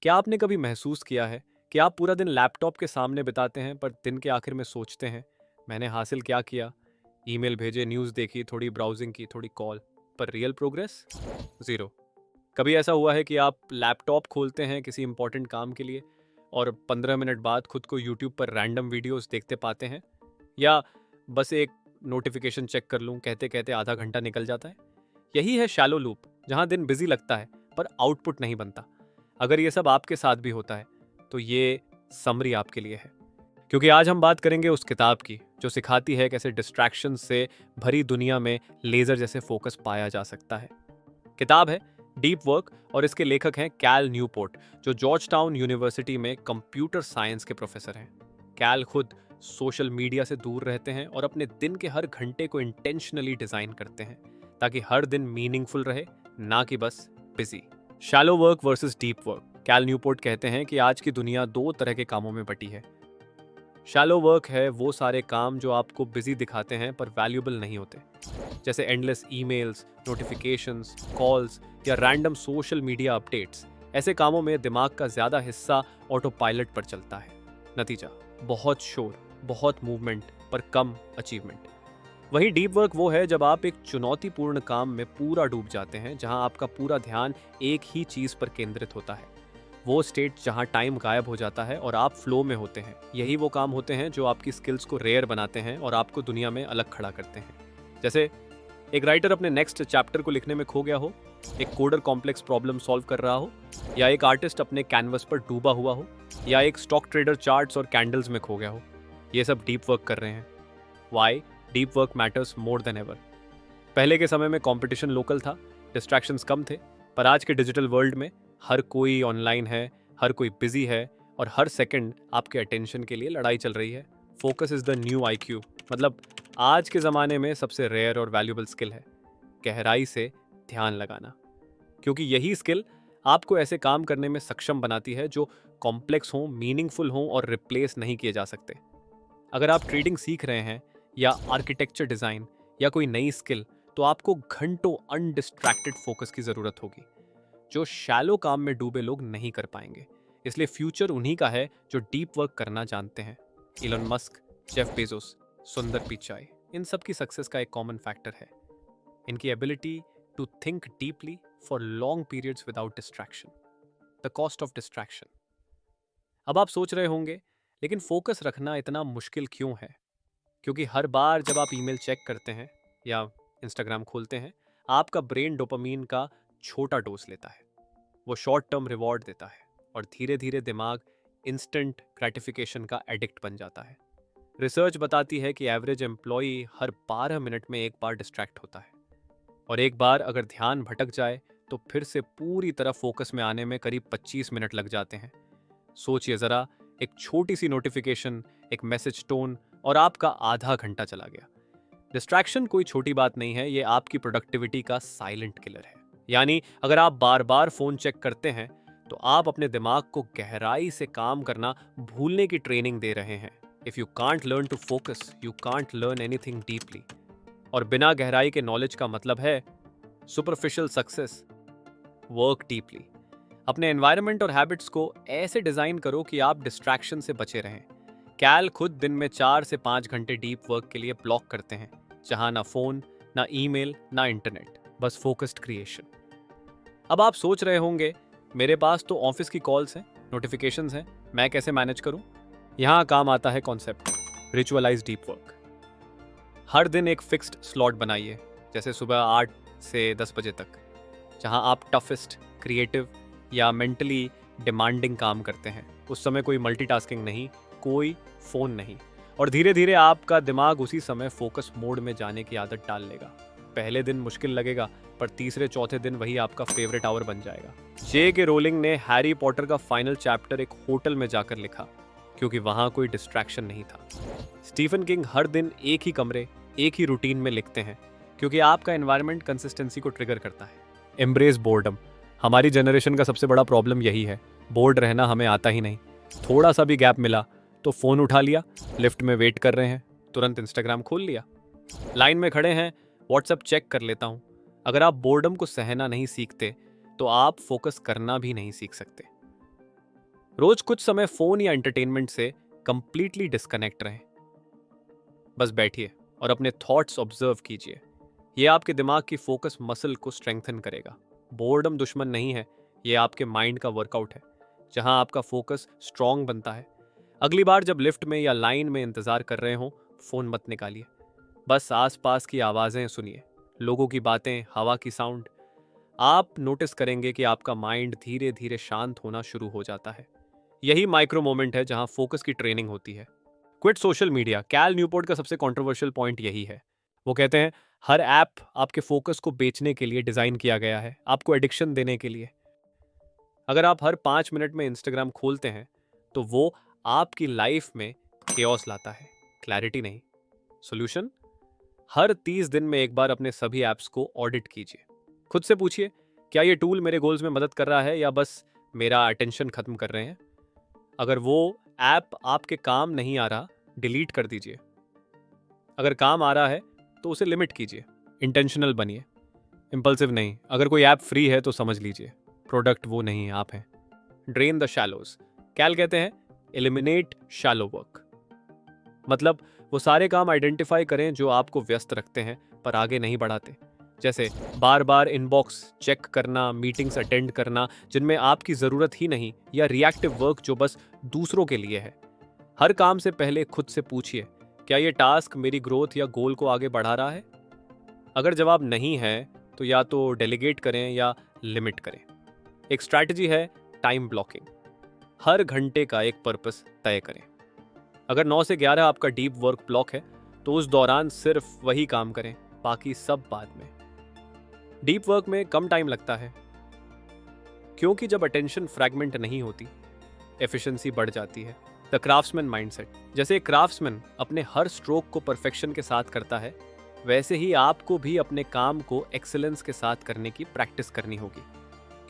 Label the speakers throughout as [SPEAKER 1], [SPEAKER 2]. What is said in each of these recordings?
[SPEAKER 1] क्या आपने कभी महसूस किया है कि आप पूरा दिन लैपटॉप के सामने बिताते हैं पर दिन के आखिर में सोचते हैं, मैंने हासिल क्या किया? ईमेल भेजे, न्यूज़ देखी, थोड़ी ब्राउजिंग की, थोड़ी कॉल, पर रियल प्रोग्रेस ज़ीरो। कभी ऐसा हुआ है कि आप लैपटॉप खोलते हैं किसी इंपॉर्टेंट काम के लिए और 15 मिनट बाद खुद को यूट्यूब पर रैंडम वीडियोस देखते पाते हैं, या बस एक नोटिफिकेशन चेक कर लूं कहते कहते आधा घंटा निकल जाता है? यही है शैलो लूप, जहां दिन बिजी लगता है पर आउटपुट नहीं बनता। अगर ये सब आपके साथ भी होता है तो ये समरी आपके लिए है, क्योंकि आज हम बात करेंगे उस किताब की जो सिखाती है कैसे डिस्ट्रैक्शन से भरी दुनिया में लेजर जैसे फोकस पाया जा सकता है। किताब है डीप वर्क और इसके लेखक हैं कैल न्यूपोर्ट, जो जॉर्ज टाउन यूनिवर्सिटी में कंप्यूटर साइंस के प्रोफेसर हैं। कैल खुद सोशल मीडिया से दूर रहते हैं और अपने दिन के हर घंटे को इंटेंशनली डिजाइन करते हैं ताकि हर दिन मीनिंगफुल रहे, ना कि बस busy. Shallow work versus deep work. Cal Newport कहते हैं कि आज की दुनिया दो तरह के कामों में बटी है। शैलो वर्क है वो सारे काम जो आपको बिजी दिखाते हैं पर वैल्यूएबल नहीं होते, जैसे एंडलेस ईमेल्स, नोटिफिकेशंस, कॉल्स या रैंडम सोशल मीडिया अपडेट्स। ऐसे कामों में दिमाग का ज़्यादा हिस्सा ऑटो पायलट पर चलता है। नतीजा, बहुत शोर, बहुत मूवमेंट पर कम अचीवमेंट। वहीं डीप वर्क वो है जब आप एक चुनौतीपूर्ण काम में पूरा डूब जाते हैं, जहां आपका पूरा ध्यान एक ही चीज़ पर केंद्रित होता है। वो स्टेट जहां टाइम गायब हो जाता है और आप फ्लो में होते हैं। यही वो काम होते हैं जो आपकी स्किल्स को रेयर बनाते हैं और आपको दुनिया में अलग खड़ा करते हैं। जैसे एक राइटर अपने नेक्स्ट चैप्टर को लिखने में खो गया हो, एक कोडर कॉम्प्लेक्स प्रॉब्लम सॉल्व कर रहा हो, या एक आर्टिस्ट अपने कैनवस पर डूबा हुआ हो, या एक स्टॉक ट्रेडर चार्ट्स और कैंडल्स में खो गया हो। ये सब डीप वर्क कर रहे हैं। Why deep work matters more than ever. पहले के समय में कंपटीशन लोकल था, डिस्ट्रैक्शंस कम थे, पर आज के डिजिटल वर्ल्ड में हर कोई ऑनलाइन है, हर कोई बिजी है और हर सेकंड आपके अटेंशन के लिए लड़ाई चल रही है। Focus is the new IQ. मतलब आज के ज़माने में सबसे रेयर और वैल्यूबल स्किल है गहराई से ध्यान लगाना, क्योंकि यही स्किल आपको ऐसे काम करने में सक्षम बनाती है जो कॉम्प्लेक्स हों, मीनिंगफुल हों और रिप्लेस नहीं किए जा सकते। अगर आप ट्रेडिंग सीख रहे हैं या आर्किटेक्चर डिज़ाइन या कोई नई स्किल, तो आपको घंटों अनडिस्ट्रैक्टेड फोकस की ज़रूरत होगी, जो शैलो काम में डूबे लोग नहीं कर पाएंगे। इसलिए फ्यूचर उन्हीं का है जो डीप वर्क करना जानते हैं। इलॉन मस्क, जेफ बेजोस, सुंदर पिचाई, इन सब की सक्सेस का एक कॉमन फैक्टर है इनकी ability to think deeply for long periods without distraction. The cost of distraction. अब आप सोच रहे होंगे, लेकिन फोकस रखना इतना मुश्किल क्यों है? क्योंकि हर बार जब आप ईमेल चेक करते हैं या इंस्टाग्राम खोलते हैं, आपका ब्रेन डोपामीन का छोटा डोज लेता है। वो शॉर्ट टर्म रिवॉर्ड देता है और धीरे धीरे दिमाग इंस्टेंट ग्रेटिफिकेशन का एडिक्ट बन जाता है। रिसर्च बताती है कि एवरेज एम्प्लॉय हर 12 मिनट में एक बार डिस्ट्रैक्ट होता है, और एक बार अगर ध्यान भटक जाए तो फिर से पूरी तरह फोकस में आने में करीब 25 मिनट लग जाते हैं। सोचिए ज़रा, एक छोटी सी नोटिफिकेशन, एक मैसेज टोन और आपका आधा घंटा चला गया। डिस्ट्रैक्शन कोई छोटी बात नहीं है, ये आपकी प्रोडक्टिविटी का साइलेंट किलर है। यानी अगर आप बार बार फोन चेक करते हैं तो आप अपने दिमाग को गहराई से काम करना भूलने की ट्रेनिंग दे रहे हैं। If you can't learn to focus, you can't learn anything deeply. और बिना गहराई के नॉलेज का मतलब है सुपरफिशियल सक्सेस। Work deeply. अपने एनवायरनमेंट और हैबिट्स को ऐसे डिजाइन करो कि आप डिस्ट्रैक्शन से बचे रहें। कैल खुद दिन में 4 से 5 घंटे डीप वर्क के लिए ब्लॉक करते हैं, जहां ना फोन, ना ईमेल, ना इंटरनेट, बस फोकस्ड क्रिएशन। अब आप सोच रहे होंगे, मेरे पास तो ऑफिस की कॉल्स हैं, नोटिफिकेशंस हैं, मैं कैसे मैनेज करूं? यहां काम आता है कॉन्सेप्ट रिचुअलाइज डीप वर्क। हर दिन एक फिक्स्ड स्लॉट बनाइए, जैसे सुबह 8 से 10 बजे तक, जहां आप टफेस्ट, क्रिएटिव या मेंटली डिमांडिंग काम करते हैं। उस समय कोई मल्टीटास्किंग नहीं, कोई फ़ोन नहीं, और धीरे धीरे आपका दिमाग उसी समय फोकस मोड में जाने की आदत डाल लेगा। पहले दिन मुश्किल लगेगा, पर तीसरे चौथे दिन वही आपका फेवरेट आवर बन जाएगा। जे रोलिंग ने हैरी पॉटर का फाइनल चैप्टर एक होटल में जाकर लिखा, क्योंकि वहां कोई डिस्ट्रैक्शन नहीं था। स्टीफन किंग हर दिन एक ही कमरे, एक ही रूटीन में लिखते हैं, क्योंकि आपका एनवायरनमेंट कंसिस्टेंसी को ट्रिगर करता है। Embrace boredom. हमारी जनरेशन का सबसे बड़ा प्रॉब्लम यही है, बोर्ड रहना हमें आता ही नहीं। थोड़ा सा भी गैप मिला तो फ़ोन उठा लिया, लिफ्ट में वेट कर रहे हैं, तुरंत इंस्टाग्राम खोल लिया, लाइन में खड़े हैं, व्हाट्सएप चेक कर लेता हूँ। अगर आप बोर्डम को सहना नहीं सीखते तो आप फोकस करना भी नहीं सीख सकते। रोज कुछ समय फोन या एंटरटेनमेंट से कंप्लीटली डिस्कनेक्ट रहें। बस बैठिए और अपने थॉट्स ऑब्जर्व कीजिए। यह आपके दिमाग की फोकस मसल को स्ट्रेंथन करेगा। बोर्डम दुश्मन नहीं है, यह आपके माइंड का वर्कआउट है जहां आपका फोकस स्ट्रांग बनता है। अगली बार जब लिफ्ट में या लाइन में इंतजार कर रहे हो, फोन मत निकालिए। बस आसपास की आवाजें सुनिए, लोगों की बातें, हवा की साउंड। आप नोटिस करेंगे कि आपका माइंड धीरे धीरे शांत होना शुरू हो जाता है। यही माइक्रो मोमेंट है जहां फोकस की ट्रेनिंग होती है। Quit social media, Cal Newport का सबसे कंट्रोवर्शियल पॉइंट यही है। वो कहते हैं हर ऐप आपके फोकस को बेचने के लिए डिजाइन किया गया है, आपको एडिक्शन देने के लिए। अगर आप हर 5 मिनट में इंस्टाग्राम खोलते हैं तो वो आपकी लाइफ में केओस लाता है, क्लैरिटी नहीं। सोल्यूशन, हर 30 दिन में एक बार अपने सभी ऐप्स को ऑडिट कीजिए। खुद से पूछिए, क्या ये टूल मेरे गोल्स में मदद कर रहा है या बस मेरा अटेंशन खत्म कर रहे हैं। अगर वो ऐप आपके काम नहीं आ रहा, डिलीट कर दीजिए। अगर काम आ रहा है तो उसे लिमिट कीजिए। इंटेंशनल बनिए, इंपल्सिव नहीं। अगर कोई ऐप फ्री है तो समझ लीजिए प्रोडक्ट वो नहीं, आप हैं। ड्रेन द शैलोज, कैल कहते हैं एलिमिनेट शैलो वर्क। मतलब वो सारे काम आइडेंटिफाई करें जो आपको व्यस्त रखते हैं पर आगे नहीं बढ़ाते। जैसे बार बार इनबॉक्स चेक करना, मीटिंग्स अटेंड करना जिनमें आपकी ज़रूरत ही नहीं, या रिएक्टिव वर्क जो बस दूसरों के लिए है। हर काम से पहले खुद से पूछिए, क्या ये टास्क मेरी ग्रोथ या गोल को आगे बढ़ा रहा है। अगर जवाब नहीं है तो या तो डेलीगेट करें या लिमिट करें। एक स्ट्रैटेजी है टाइम ब्लॉकिंग। हर घंटे का एक पर्पस तय करें। अगर 9 से 11 आपका डीप वर्क ब्लॉक है तो उस दौरान सिर्फ वही काम करें, बाकी सब बाद में। डीप वर्क में कम टाइम लगता है क्योंकि जब अटेंशन फ्रैगमेंट नहीं होती, एफिशिएंसी बढ़ जाती है। द क्राफ्ट्समैन माइंडसेट, जैसे एक क्राफ्ट्समैन अपने हर स्ट्रोक को परफेक्शन के साथ करता है, वैसे ही आपको भी अपने काम को एक्सीलेंस के साथ करने की प्रैक्टिस करनी होगी।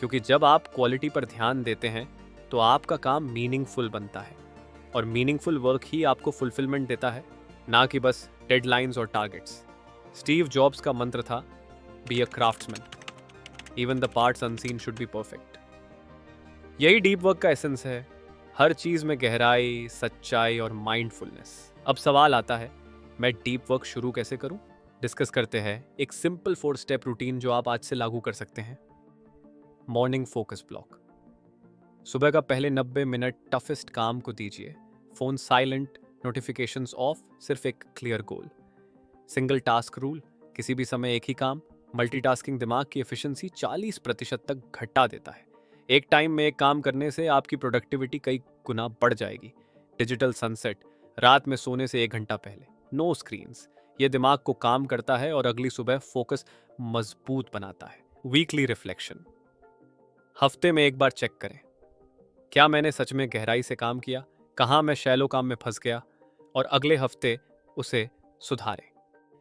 [SPEAKER 1] क्योंकि जब आप क्वालिटी पर ध्यान देते हैं तो आपका काम मीनिंगफुल बनता है, और मीनिंगफुल वर्क ही आपको फुलफिलमेंट देता है, ना कि बस डेडलाइंस और टारगेट्स। स्टीव जॉब्स का मंत्र था, be a craftsman, even the parts unseen should be perfect. यही डीप वर्क का एसेंस है, हर चीज में गहराई, सच्चाई और माइंडफुलनेस। अब सवाल आता है, मैं डीप वर्क शुरू कैसे करूं? डिस्कस करते हैं एक सिंपल 4 स्टेप रूटीन जो आप आज से लागू कर सकते हैं। Morning focus block. सुबह का पहले 90 मिनट टफेस्ट काम को दीजिए। फोन साइलेंट, नोटिफिकेशंस ऑफ, सिर्फ एक clear goal. Single task rule, किसी भी समय एक ही काम। मल्टीटास्किंग दिमाग की एफिशिएंसी 40% तक घटा देता है। एक टाइम में एक काम करने से आपकी प्रोडक्टिविटी कई गुना बढ़ जाएगी। डिजिटल सनसेट, रात में सोने से 1 घंटा पहले नो स्क्रीन्स। ये दिमाग को काम करता है और अगली सुबह फोकस मजबूत बनाता है। वीकली रिफ्लेक्शन, हफ्ते में एक बार चेक करें, क्या मैंने सच में गहराई से काम किया, कहाँ मैं शैलो काम में फंस गया, और अगले हफ्ते उसे सुधारें।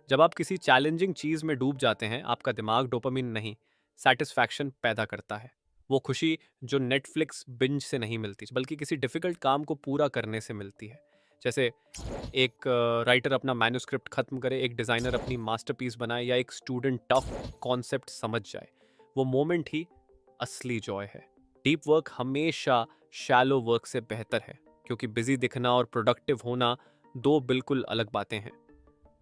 [SPEAKER 1] जब आप किसी चैलेंजिंग चीज में डूब जाते हैं, आपका दिमाग डोपामिन नहीं, सेटिस्फैक्शन पैदा करता है। वो खुशी जो नेटफ्लिक्स बिंज से नहीं मिलती, बल्कि किसी डिफिकल्ट काम को पूरा करने से मिलती है। जैसे एक राइटर अपना मैन्युस्क्रिप्ट खत्म करे, एक डिजाइनर अपनी मास्टरपीस बनाए, या एक स्टूडेंट टफ कॉन्सेप्ट समझ जाए। वो मोमेंट ही असली जॉय है। डीप वर्क हमेशा शैलो वर्क से बेहतर है, क्योंकि बिजी दिखना और प्रोडक्टिव होना दो बिल्कुल अलग बातें हैं।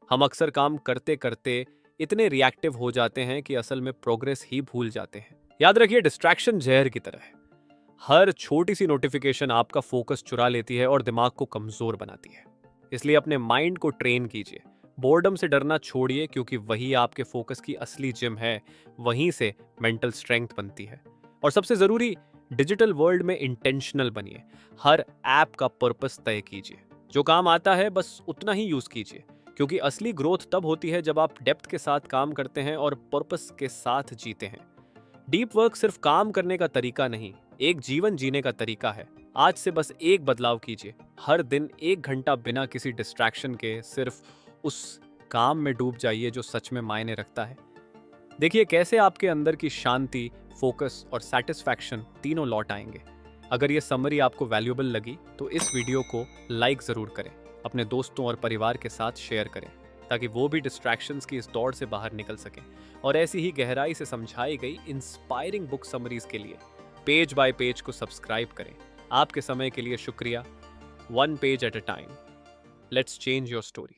[SPEAKER 1] हम अक्सर काम करते करते इतने रिएक्टिव हो जाते हैं कि असल में प्रोग्रेस ही भूल जाते हैं। याद रखिए, डिस्ट्रैक्शन जहर की तरह है। हर छोटी सी नोटिफिकेशन आपका फोकस चुरा लेती है और दिमाग को कमजोर बनाती है। इसलिए अपने माइंड को ट्रेन कीजिए। बोर्डम से डरना छोड़िए, क्योंकि वही आपके फोकस की असली जिम है। वहीं से मेंटल स्ट्रेंथ बनती है। और सबसे जरूरी, डिजिटल वर्ल्ड में इंटेंशनल बनिए। हर ऐप का पर्पस तय कीजिए। जो काम आता है बस उतना ही यूज कीजिए, क्योंकि असली ग्रोथ तब होती है जब आप डेप्थ के साथ काम करते हैं और पर्पस के साथ जीते हैं। डीप वर्क सिर्फ काम करने का तरीका नहीं, एक जीवन जीने का तरीका है। आज से बस एक बदलाव कीजिए, हर दिन 1 घंटा बिना किसी डिस्ट्रैक्शन के सिर्फ उस काम में डूब जाइए जो सच में मायने रखता है। देखिए कैसे आपके अंदर की शांति, फोकस और सेटिस्फैक्शन तीनों लौट आएंगे। अगर ये समरी आपको वैल्यूएबल लगी तो इस वीडियो को लाइक ज़रूर करें, अपने दोस्तों और परिवार के साथ शेयर करें, ताकि वो भी डिस्ट्रैक्शंस की इस दौड़ से बाहर निकल सकें। और ऐसी ही गहराई से समझाई गई इंस्पायरिंग बुक समरीज के लिए पेज बाय पेज को सब्सक्राइब करें। आपके समय के लिए शुक्रिया। One page at a time, let's change your story.